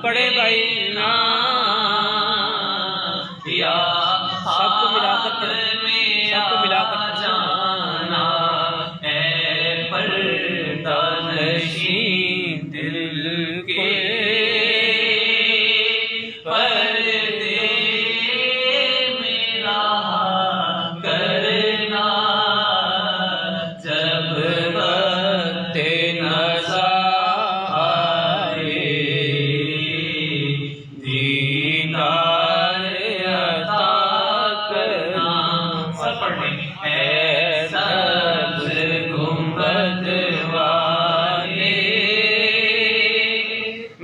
पढ़े भाई ना या सबको मिलाकर जाना है पर्दा नशीं दिल के पर्दे मेरा करना जब वक्त नज़ा आए दीदार अता करना। सब पढ़ेंगे है सब्ज़ गुंबद वाले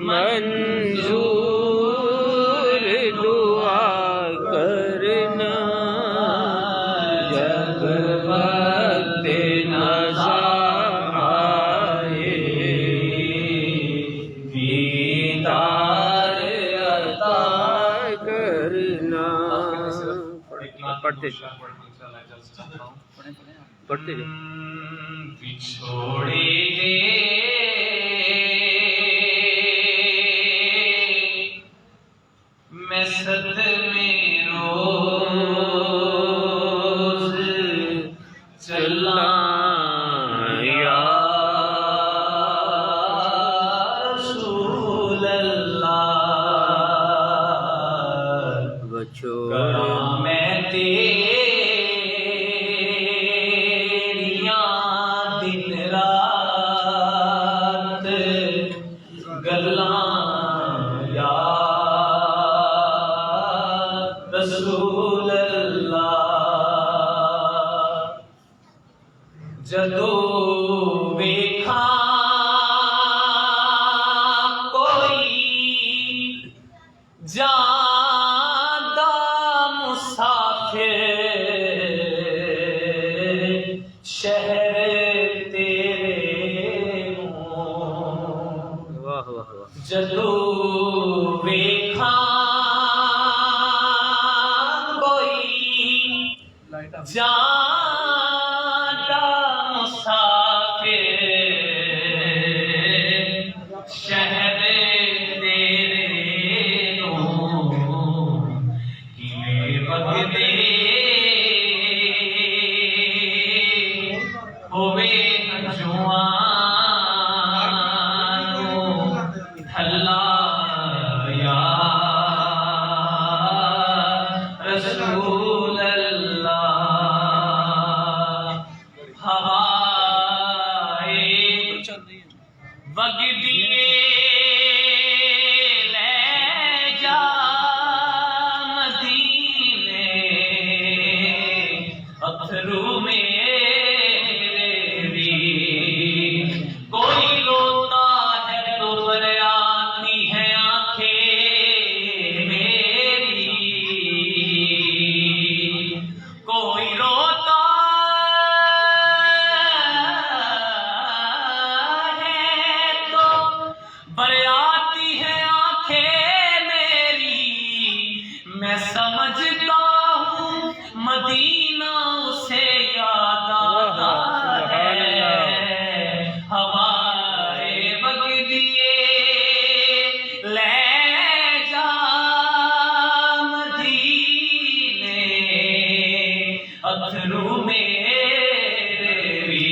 मंजूर दुआ करना जब वक्त नज़ा आए दीदार अता करना। पढ़ते पढ़ते बिछोड़ेंगे मैं सदमे रोज़ चला या रसूल अल्लाह बछोड़ा मैं तेरियां दिन रात गल्लां या रसूल अल्लाह जदों वेखा कोई जादा मुसाफिर शहर तेरे हों। वाह वाह वाह जदों वेखा कोई जादा मुसाफिर शहर तेरे हों किले बगदे होवे जुआनो थल्ला या रसूल अल्लाह हवाए वगदिए ले जा मदीने अथरू मेरे भी कोई रोता है तो बरयाती है आंखें मेरी कोई रोता है तो बरयाती है आंखें मेरी मैं समझता हूँ मदीना उसे याद आता है हवाए वगदिए ले जा मदीने अथरू मेरे भी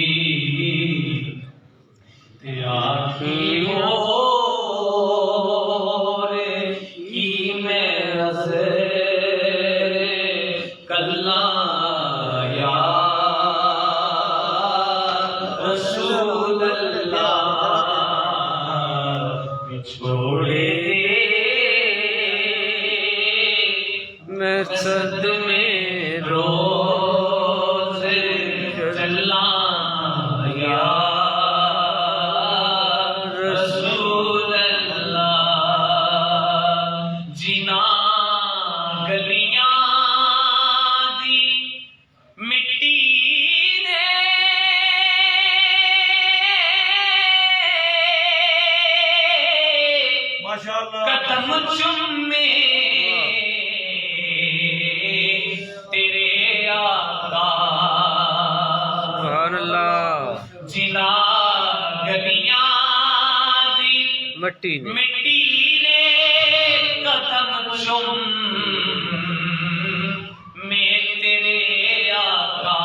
ते आखी हो की मैं नज़र कल्ला या रसूल अल्लाह बिछोड़े मैं सदमे रोज़ चला या रसूल अल्लाह जिना गलियां दी मिट्टी ने माशाअल्लाह कदम चुम्मे तेरे आका सुभान अल्लाह जिना गलियां दी मिट्टी ने मिट्टी ने कदम चुम में तेरे आका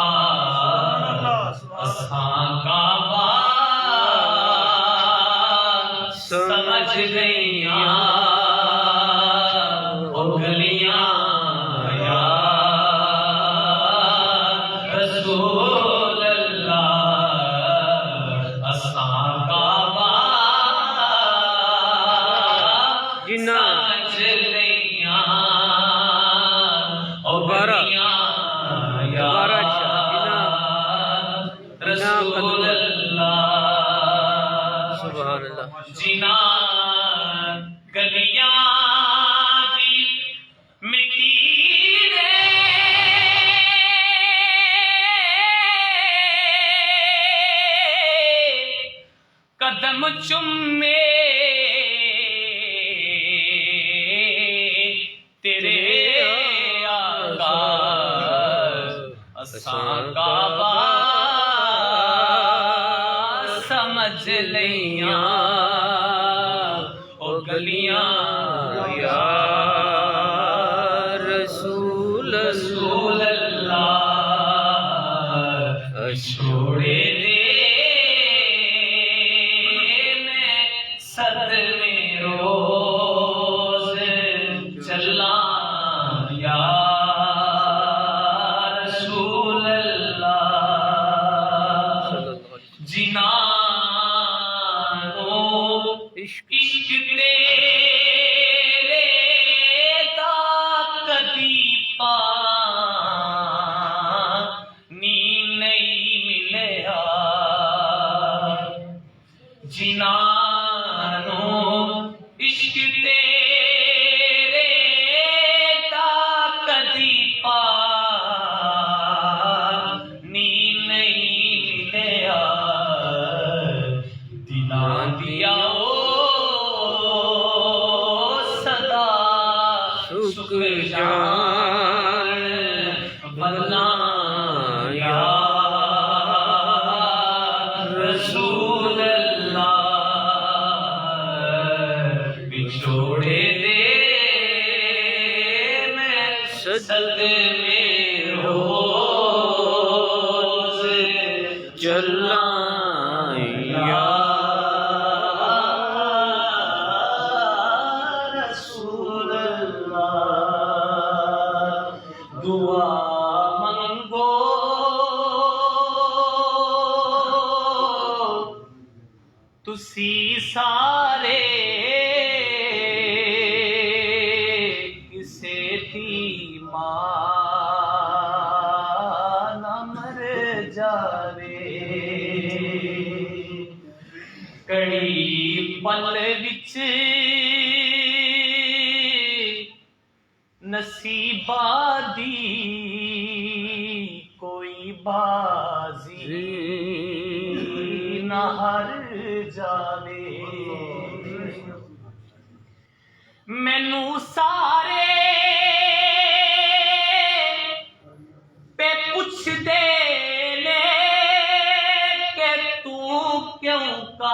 असां काबा समझ गईयां ओ गलियां या रसूल अल्लाह असां काबा जिन्ना समझ लईयां ओ दोबारा गलियां या दोबारा जिन्ना रसूल अल्लाह सुभान अल्लाह जिना गलियां दी मिट्टी दे कदम चुमे तेरे आका असां काबा समझ लईयां ओ गलियां या रसूल रसूल अल्लाह छोड़े दे मैं सदमे रोज चला या रसूल अल्लाह जिना इश्क इश्क तेरे दा कदी पानी नहीं मिलया जिनानो इश्क तेरे दा कदी पानी नहीं मिलया दिलां दिया सदा शुक्र जान बल्ला या रसूल अल्लाह बिछोड़े दे मैं सदमे रोज चला या रसूल अल्लाह दुआ मंगो तुसी सारे किसे दी मां न मर जावे कड़ी पल विच नसीबा दी कोई बाजी न हार जावे मैनू सारे पे पुछदे ने कि तू क्यों कार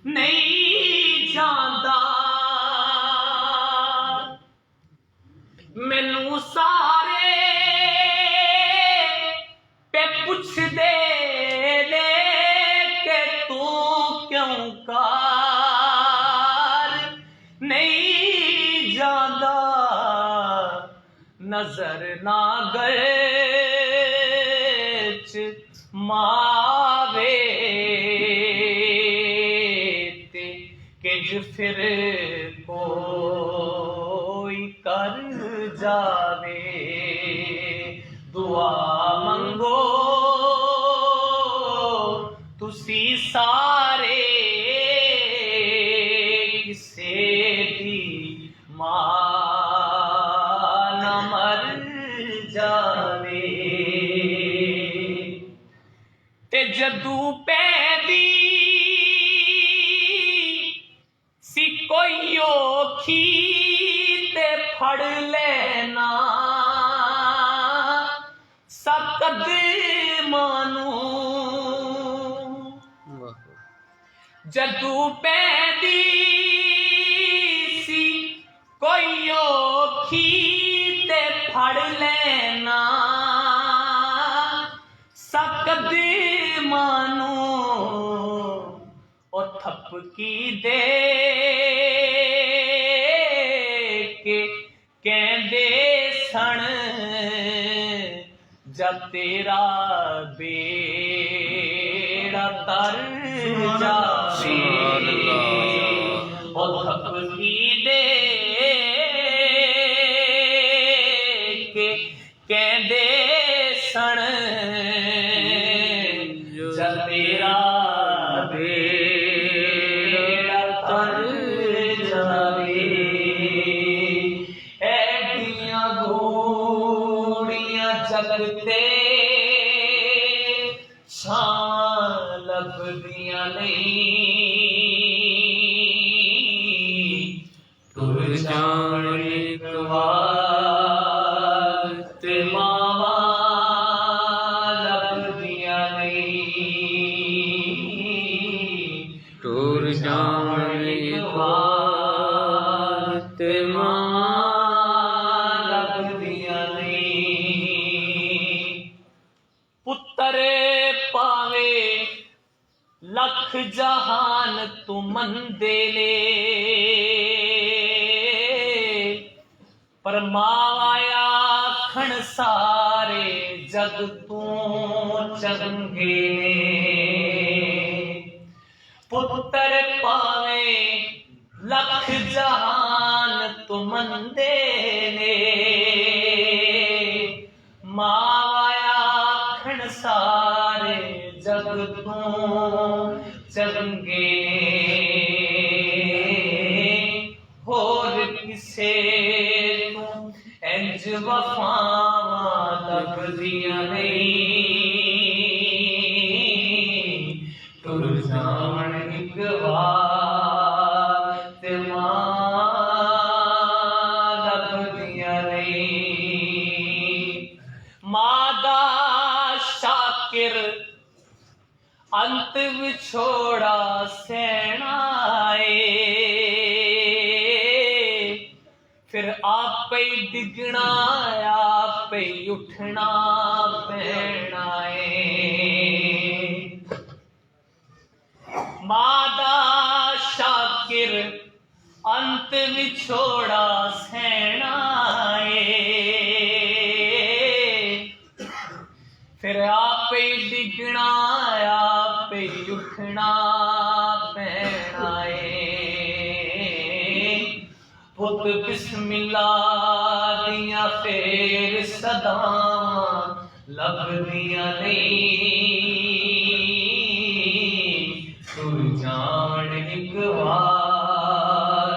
नहीं जांदा मैनू सारे पे पुछदे ने कि तू क्यों कार नहीं जांदा नजर ना गए मावे ते किज फिर कोई कर जावे दुआ मंगो तुसी सारे किसे दी मां न मर जावे ते जदू पैदी सी कोई औखी ते फड़ लेना सकद मानू जदू पैदी कोई औखी ते फड़ लेना सकदी मानू ओ थपकी दे के कहंदे सन जब तेरा बेड़ा तर जावे ओ थपकी दे के कहंदे सन जब तेरा बेड़ा तर जावे ऐडियां घोड़ियां जगते छां लभदियां नहीं तुर जाण एक वार ते मावा लभदियां नहीं टूर जाण एक वार ते मां लभदियां नहीं पुत्र पावे लख जहान तू मंदे ले पर माया खण सारे जग तू चंगे ने पुत्र पावे लख जहान तू मंदे ने माया खण सारे जग तू चंगे होर किसे तू इंज वफावां लभदियां नहीं तुर जाण एक वार ते मां लभदियां नहीं मां दा शाकिर अंत विछोड़ा सैना फिर आप ही डिगना आप ही उठना पैना मादा शाकिर अंत विछोड़ा सैना फिर आप ही डिगना आप ही उठना पैना पुत बिस्मिल्लाह दियां फेर सदा लभदियां नहीं तुर जाण एक वार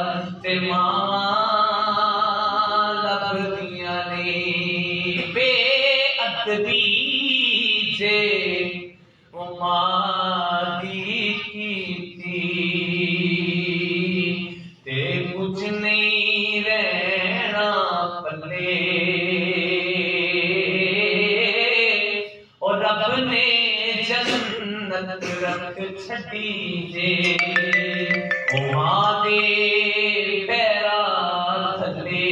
ते मां लभदियां नहीं बेअदबी जे ओ मां दी कीती ते कुछ नहीं रहना पल्ले और रब ने जन्नत रख छड़ी जे ओ मां दे पैरा थले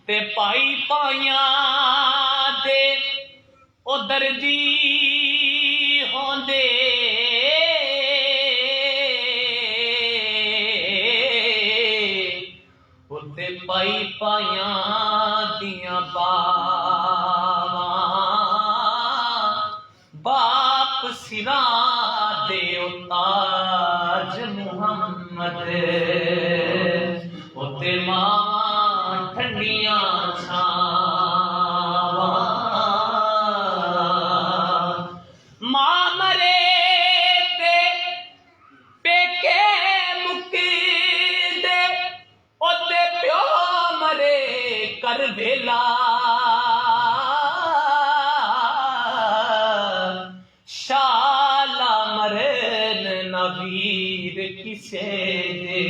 ते पाई पाइया दे ओ दर्दी होंदे उत्ते पाई पाइया दियां बाप सिरा दे ताज मुहम्मद उत्ते मां ठंडियां छावां मां मरे ते पेके मुकदे ओते प्यो मरे कर वेला शाला मरन नवीर किसे दे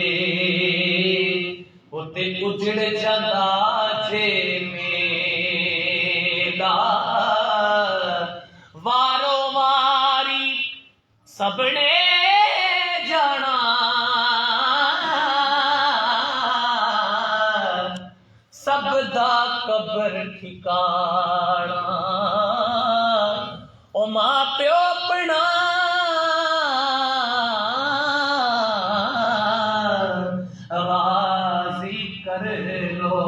ओते उजड़ जांदा जे मेला वारो वारी सबने जाना सब दा कबर ठिकाना ओ मां प्यो अपना राजी कर लो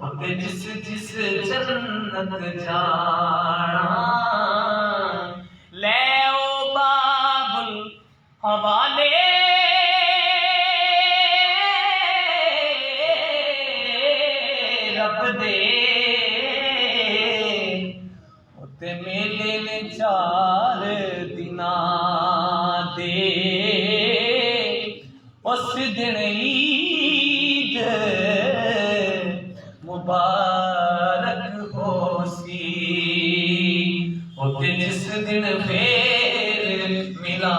अगे जिस जिस जन्नत जाना ले ओ बाबुल हवाले रब दे उते मेले ने 4 दिना दे उस दिन ईद मुबारक होसी उते जिस दिन फिर मिला